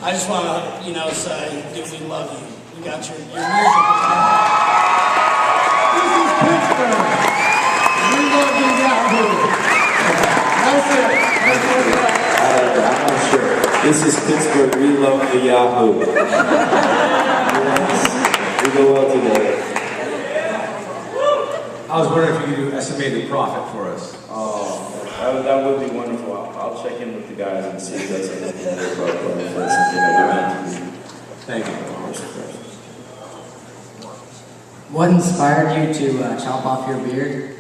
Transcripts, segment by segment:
I just want to, say that we love you. We got your music. This is Pittsburgh. We love you, Yahoo. That's it. I'm not sure. This is Pittsburgh. We love the Yahoo. Yes, we go well together. I was wondering if you could do estimated profit for us. Oh, that would be wonderful. I'll check in with the guys and see if that's something that Thank you. What inspired you to chop off your beard?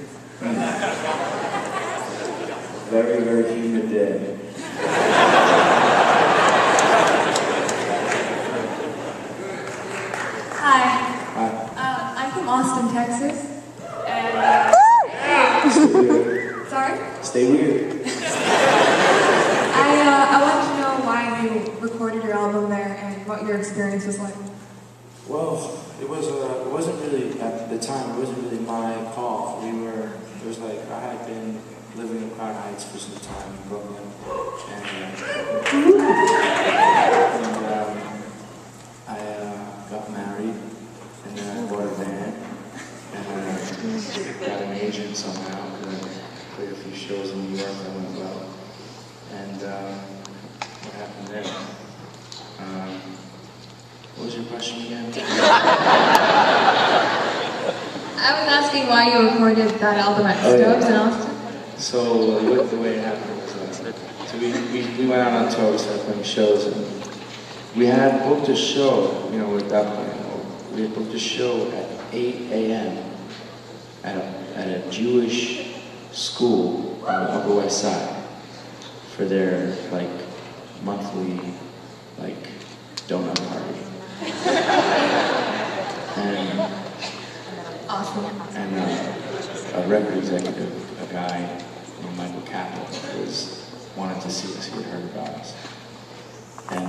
Very, very humid day. Hi. I'm from Austin, Texas. And, sorry? Stay weird. I wanted to know why you recorded your album there and what your experience was like. Well, it wasn't really, at the time, it wasn't really my call. It was like, I had been living in Crown Heights for some time in Brooklyn, and I got married, and then I bought a van, and I got an agent somehow, because I played a few shows in New York that went well, and what happened there? What was your question again? I was asking why you recorded that album at Stove's in Austin. So the way it happened was so we went out on tour, we started playing shows, and we had booked a show, with that plan. We had booked a show at 8 a.m. at a Jewish school on the Upper West Side for their monthly donut party. And Awesome. And a record executive, a guy named Michael Kaplan, wanted to see us. He had heard about us. And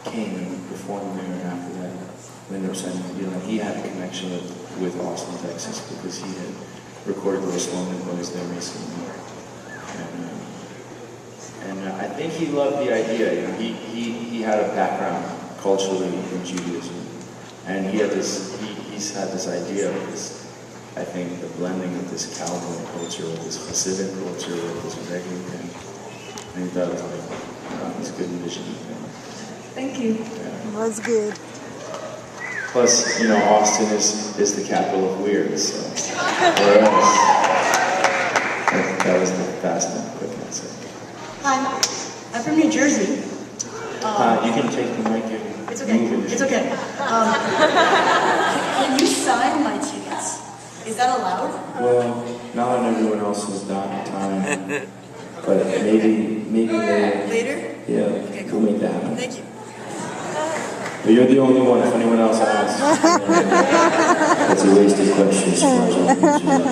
came and performed there, and after that, we ended up signing a deal. And he had a connection with Austin, Texas, because he had recorded those Sloman Boys there recently. And I think he loved the idea. He had a background culturally in Judaism, and he's had this idea of this, I think, the blending of this cowboy culture with this Pacific culture with this reggae thing. And he thought it was good vision. Thank you. Yeah. Was good. Plus, Austin is the capital of weird, so where else? That was the fast and quick answer. Hi, I'm from New Jersey. You can take the mic and It's okay. It's okay. Can you sign my tickets? Is that allowed? Well, not on everyone else's time, but maybe later. Later? Yeah, Okay, we'll make that happen. Thank you. But you're the only one. If anyone else asks, that's a wasted question as far as I'm concerned.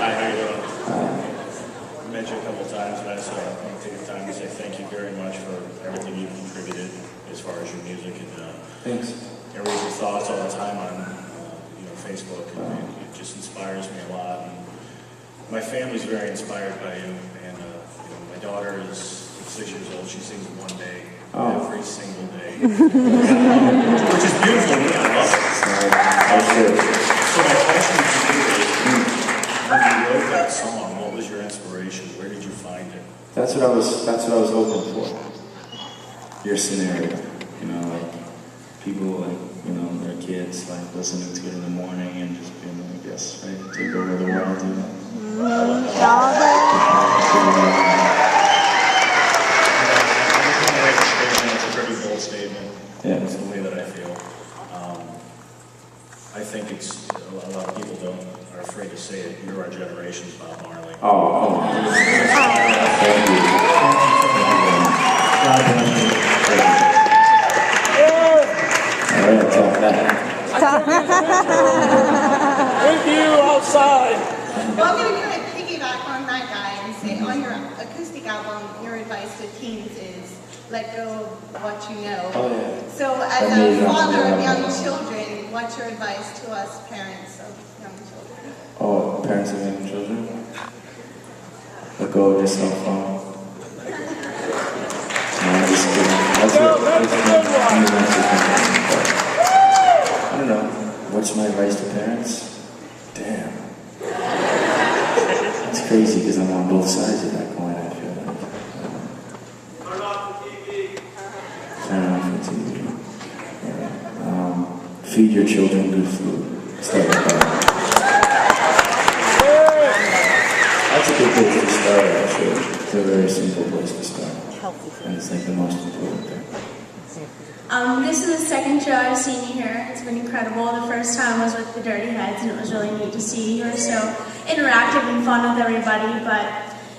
Hi, how you doing? I met you a couple times, and I just want to take the time to say thank you very much for everything you've contributed as far as your music and Thanks. I read your thoughts all the time on Facebook, and it just inspires me a lot. And my family's very inspired by you, and my daughter is 6 years old. She sings one day every single day, which is beautiful. I love it. So my question to you is, when you wrote that song, what was your inspiration? Where did you find it? That's what I was hoping for. Your scenario, people their kids listening to it in the morning and just being yes, right, take over the world. It's a pretty bold statement. Yeah. It's the way that I feel. I think it's a lot of people are afraid to say it. You're our generation's Bob Marley. Oh, come on. Thank you. God bless you. All right, talk that. With you outside. Well, I'm going to kind of piggyback on that guy and say, on your acoustic album, your advice to teens is let go of what you know. Oh, yeah. So, as a father of young children, what's your advice to us parents of young children? Oh, parents of young children? Let go of your cell phone. No, I'm just That's what, I don't know. What's my advice to parents? Damn. It's crazy because I'm on both sides of that coin, I feel like. Turn off the TV. Turn off the TV. Yeah. Feed your children good food. Stuff like that. That's a good place to start, actually. It's a very simple place to start. And it's like the most important thing. This is the second show I've seen you here. It's been incredible. The first time was with the Dirty Heads, and it was really neat to see you. You're so interactive and fun with everybody. But,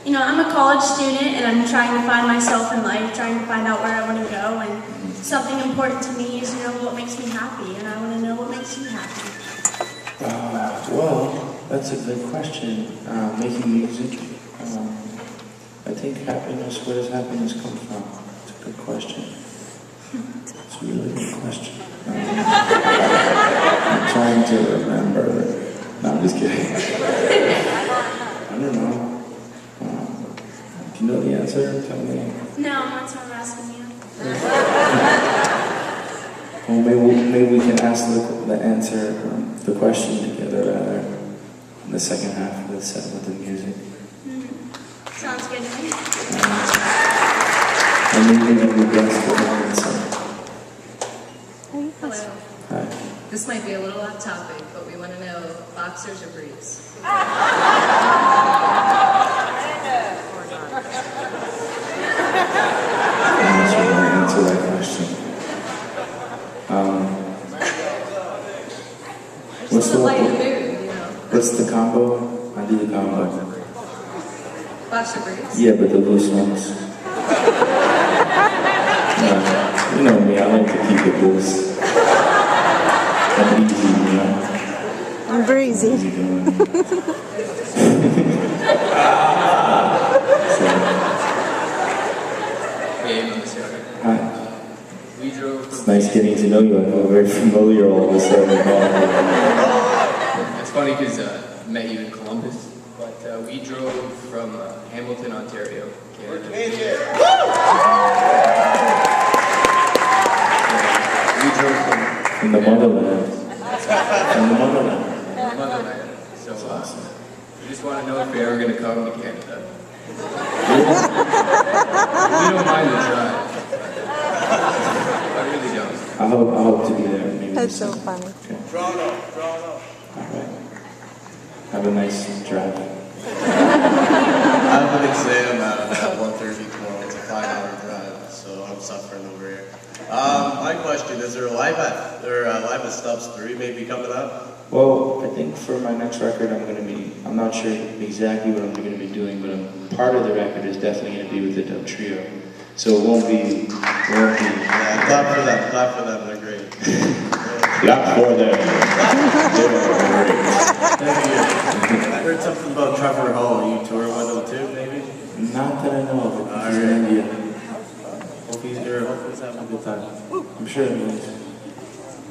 you know, I'm a college student, and I'm trying to find myself in life, trying to find out where I want to go. And something important to me is, you know, what makes me happy, and I want to know what makes you happy. Well, that's a good question. Making music. I think happiness, where does happiness come from? It's a good question. It's a really good question. I'm trying to remember. No, I'm just kidding. I don't know. Do you know the answer? Tell me. No, that's what I'm asking you. Well, maybe we can ask the answer, the question together rather, in the second half of the set with the music. Sounds good to me. And maybe we guess what the answer. Hello. Hi. This might be a little off topic, but we want to know boxers or briefs. I'm not sure how to answer that question. Just to lighten the mood, you know. What's the combo? I do the combo. Boxer briefs. Yeah, but the loose ones. You know me, I like to keep it loose. And easy, you know. I'm breezy. Easy going. Hey, Matisyahu. Hi. We drove It's from... nice getting to know you. I feel very familiar all of a sudden. It's funny because I met you in Columbus, but we drove from Hamilton, Ontario, Canada. We drove From the motherland. From the motherland. from Motherland. So we just want to know if you're ever going to come to Canada. We don't mind the drive. I really don't. I hope to be there. Maybe That's so soon. funny. Okay. Toronto. All right. Have a nice drive. I have an exam at 1:30 tomorrow. It's a 5-hour drive, so I'm suffering over here. My question is: there a live at Stubbs 3 maybe coming up? Well, I think for my next record, I'm not sure exactly what I'm going to be doing, but part of the record is definitely going to be with the Dub Trio. So it won't be. Yeah, clap for them. Clap for them. They're great. Clap for them. Thank you. I heard something about Trevor Hall. Are you touring with him too, maybe? Not that I know of. He's in India. Hope he's having a good time. I'm sure he is.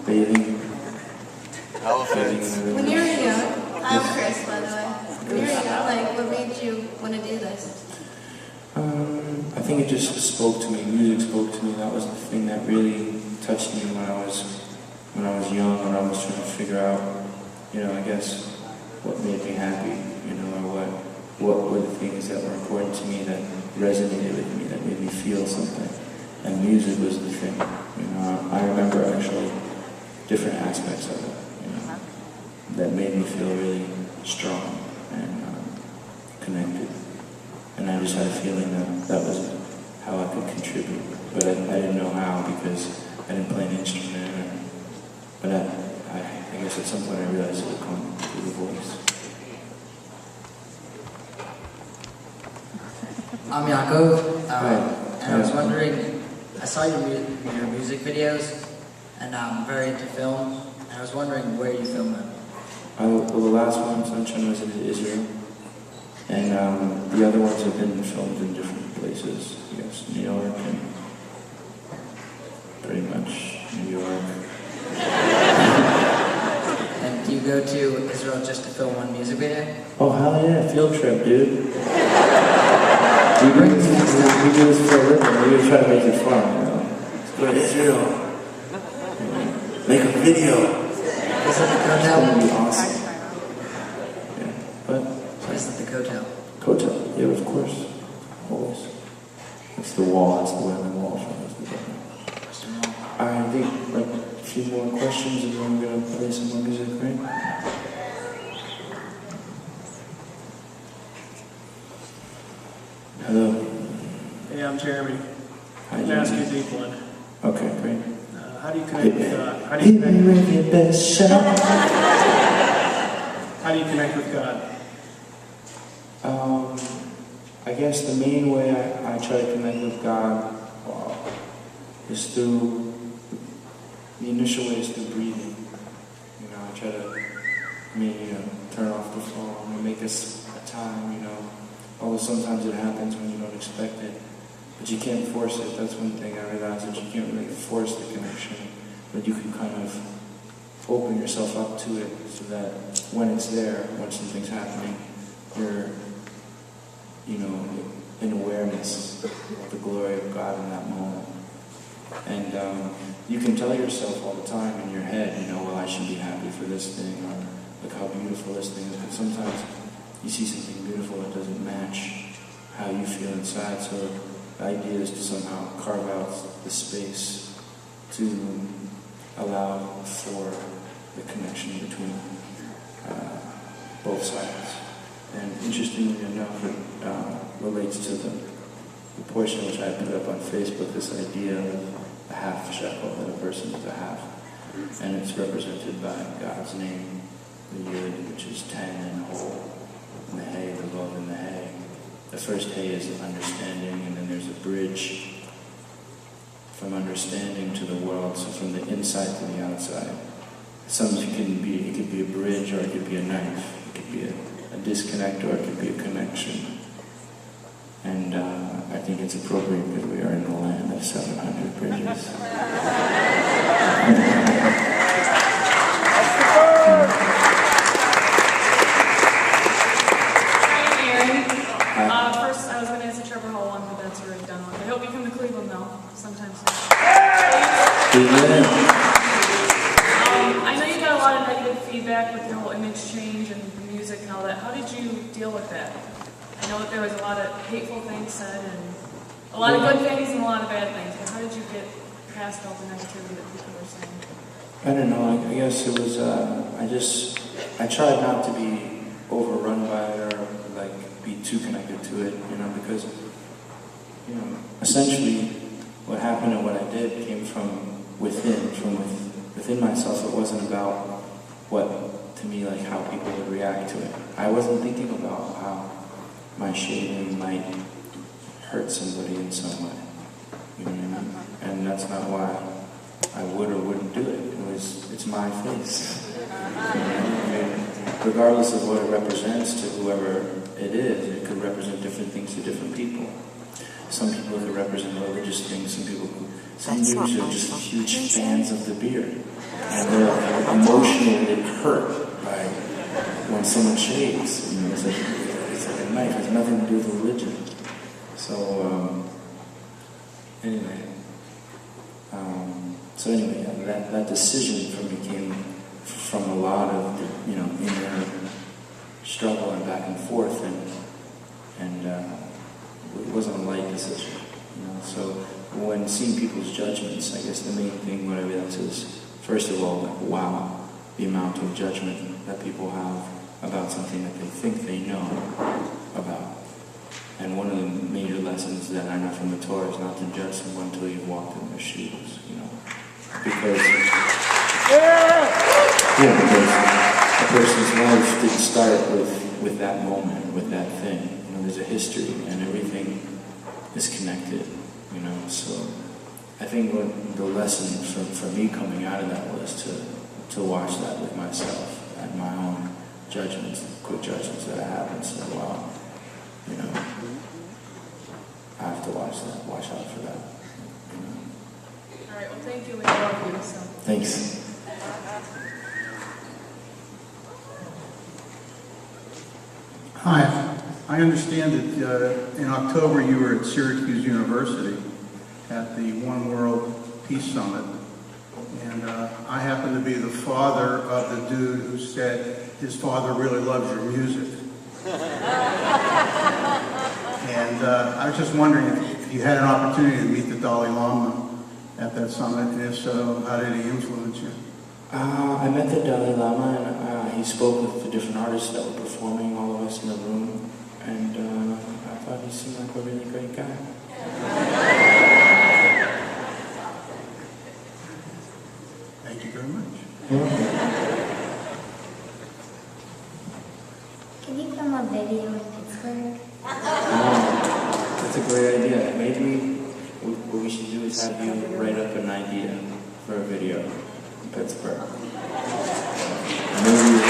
Bathing. Elephants. When you were young, I'm Chris, by the way. When you were young, like, what made you want to do this? I think it just spoke to me. Music spoke to me. That was the thing that really touched me when I was young, when I was trying to figure out, I guess, what made me happy, or what were the things that were important to me that resonated with me, that made me feel something. And music was the thing. I remember actually different aspects of it, that made me feel really strong and connected. And I just had a feeling that was how I could contribute. But I didn't know how because I didn't play an instrument. But I guess at some point I realized it would come through the voice. I'm Yaakov, Hi. and I was wondering, I saw your music videos, and I'm very into film, and I was wondering where you film them. Well, the last one, Sunshine, was in Israel. And the other ones have been filmed in different places. Yes, New York and pretty much New York. And do you go to Israel just to film one music video? Oh, hell yeah, field trip, dude. We do this for a living. We just try to make it fun, Go to Israel. Make a video. Is it the It's Kotel? gonna be awesome. Yeah, but Is it the Kotel? Kotel, yeah, of course, always. It's the wall. It's the wailing wall from us. I think like a few more questions, and then we're gonna play some more music, right? Hello. Hey, I'm Jeremy. Hi, I'm going to ask you a Jeremy. deep one. Okay, great. How do you connect with God? How do Hit you me connect? with your best shot. How do you connect with God? I guess the main way I try to connect with God is through, the initial way is through breathing. You know, I try to maybe turn off the phone and make us a time, you know. Although sometimes it happens when you don't expect it. But you can't force it. That's one thing I realized, that you can't really force the connection. But you can kind of open yourself up to it so that when it's there, when something's happening, you're, you know, in awareness of the glory of God in that moment. And you can tell yourself all the time in your head, you know, well, I should be happy for this thing, or look how beautiful this thing is. But sometimes you see something beautiful that doesn't match how you feel inside. So the idea is to somehow carve out the space to allow for the connection between both sides. And interestingly enough, it relates to the portion which I put up on Facebook, this idea of a half shekel, that a person is a half. And it's represented by God's name, the Yud, which is 10 and whole, and the Hey, the love and the Hey. The first Hey is understanding, and then there's a bridge from understanding to the world, so from the inside to the outside. It could be a bridge, or it could be a knife. It could be a disconnect, or it could be a connection. And I think it's appropriate because we are in the land of 700 bridges. First, I was going to ask the Trevor Hall one, but that's already done with. I hope you come to Cleveland, though, sometime soon. I know you got a lot of negative feedback with your whole image change and the music and all that. How did you deal with that? I know that there was a lot of hateful things said, and a lot of good things and a lot of bad things, but how did you get past all the negativity that people were saying? I don't know, I guess it was, I tried not to be overrun by it, or like be too connected to it, you know, because, you know, essentially what happened and what I did came from within, within myself. It wasn't about what, to me, like how people would react to it. I wasn't thinking about how my shaving might hurt somebody in some way, you know what I mean? And that's not why I would or wouldn't do it. It's my face. You know? I mean, regardless of what it represents to whoever it is, it could represent different things to different people. Some people could represent religious things, some dudes are just huge fans of the beard. And they're emotionally hurt by when someone shaves. You know, it's like a knife, it has nothing to do with religion. So, anyway, that decision for me came from a lot of, you know, inner struggle and back and forth, and it wasn't a light decision, you know. So when seeing people's judgments, I guess the main thing what I realized is, first of all, like, wow, the amount of judgment that people have about something that they think they know about. And one of the major lessons that I know from the Torah is not to judge someone until you've walked in their shoes, you know. Because a person's life didn't start with that moment, with that thing. You know, there's a history, and everything is connected, you know. So I think what the lesson for me coming out of that was to watch that with myself and my own judgments, quick judgments that I have, and say, wow, you know, I have to watch out for that. You know? All right, well, thank you. We love you. So. Thanks. Hi. I understand that in October you were at Syracuse University at the One World Peace Summit. And I happen to be the father of the dude who said his father really loves your music. And I was just wondering if you had an opportunity to meet the Dalai Lama at that summit, and if so, how did he influence you? I met the Dalai Lama, and he spoke with the different artists that were performing, all of us in the room, and I thought he seemed like a really great guy. Thank you very much. Can you film a video in Pittsburgh? That's a great idea. Maybe what we should do is have you write up an idea for a video in Pittsburgh. Maybe.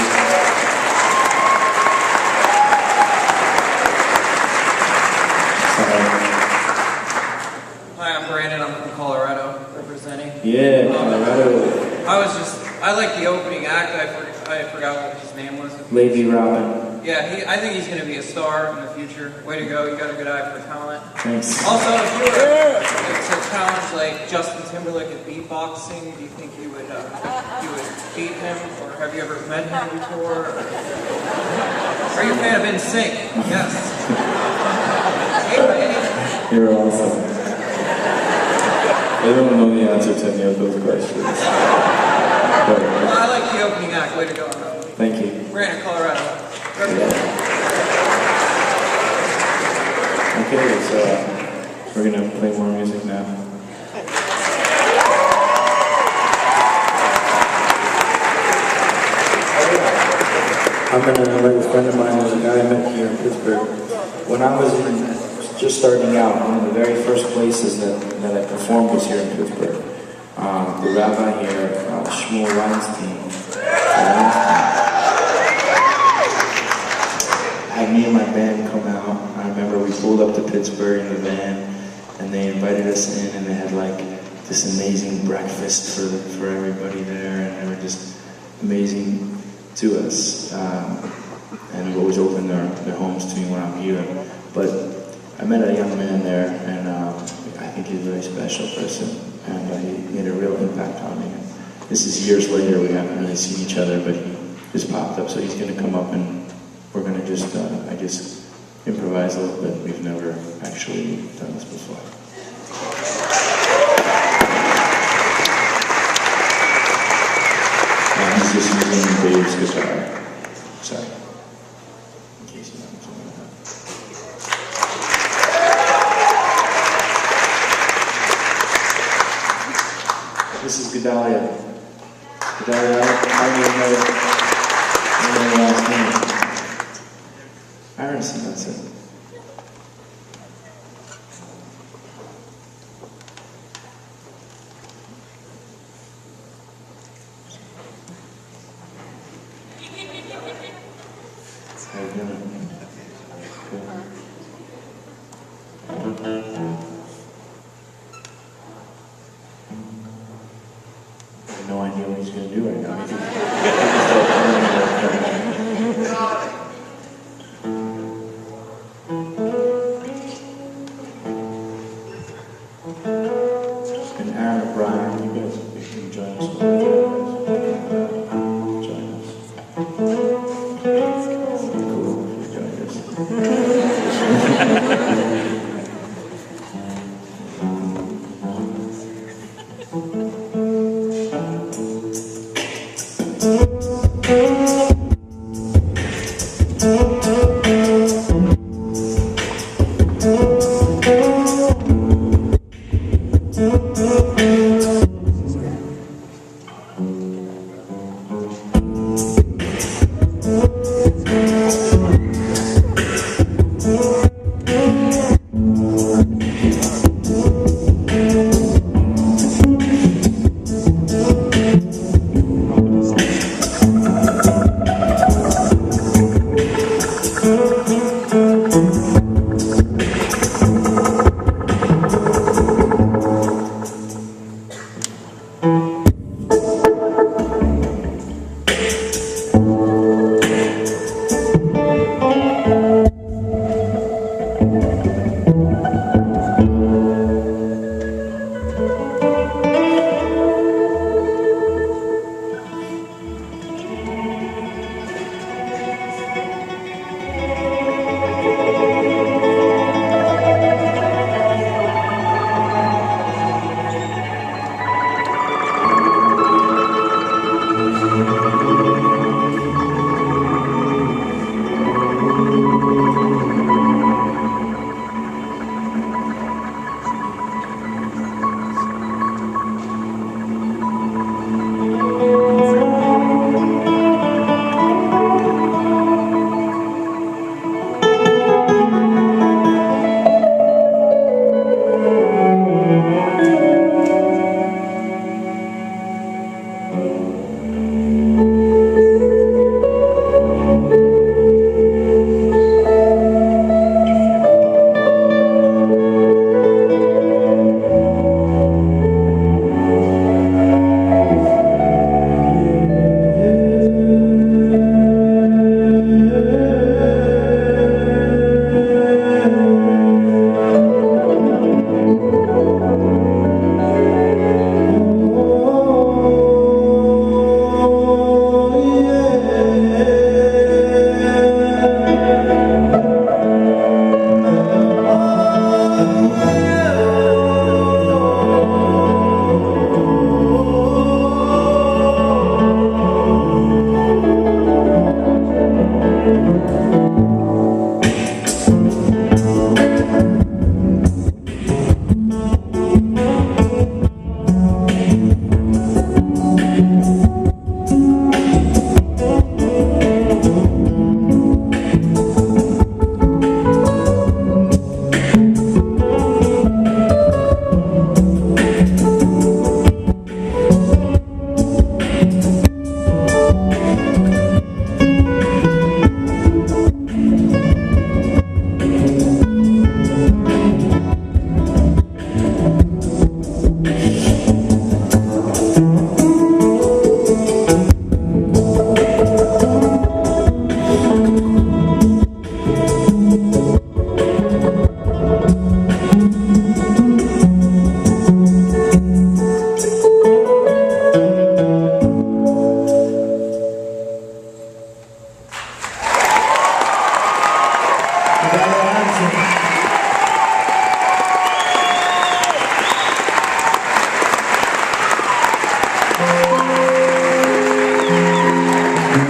Hi, I'm Brandon. I'm from Colorado, representing. Yeah, Colorado. I like the opening act. I forgot what his name was. Lady Robin. Yeah, I think he's going to be a star in the future. Way to go. You got a good eye for talent. Thanks. Also, if you were to challenge like Justin Timberlake at beatboxing, do you think you would beat him? Or have you ever met him before? Or are you a fan of NSYNC? Yes. Hey, Brandon. You're awesome. I don't know the answer to any of those questions. But, Well, I like the opening act. Way to go. thank you. Brandon, Colorado. Okay, so we're gonna play more music now. I'm gonna invite a friend of mine, who's a guy I met here in Pittsburgh. When I was just starting out, one of the very first places that I performed was here in Pittsburgh. The rabbi here, Shmuel Weinstein, had me and my band come out. I remember we pulled up to Pittsburgh in the van, and they invited us in, and they had like this amazing breakfast for everybody there, and they were just amazing to us. And we always open their homes to me when I'm here. But I met a young man there, and I think he's a very special person, and he made a real impact on me. This is years later, we haven't really seen each other, but he just popped up, so he's going to come up and we're going to just, I guess, improvise a little bit. We've never actually done this before. And he's just using Dave's guitar. Sorry. In case you haven't seen that. This is Gedalia. Gedalia, I don't even know your last name. Ironson, that's it. How you doing? Good. I have no idea what he's going to do right now. And Aaron and Brian, you guys can join us.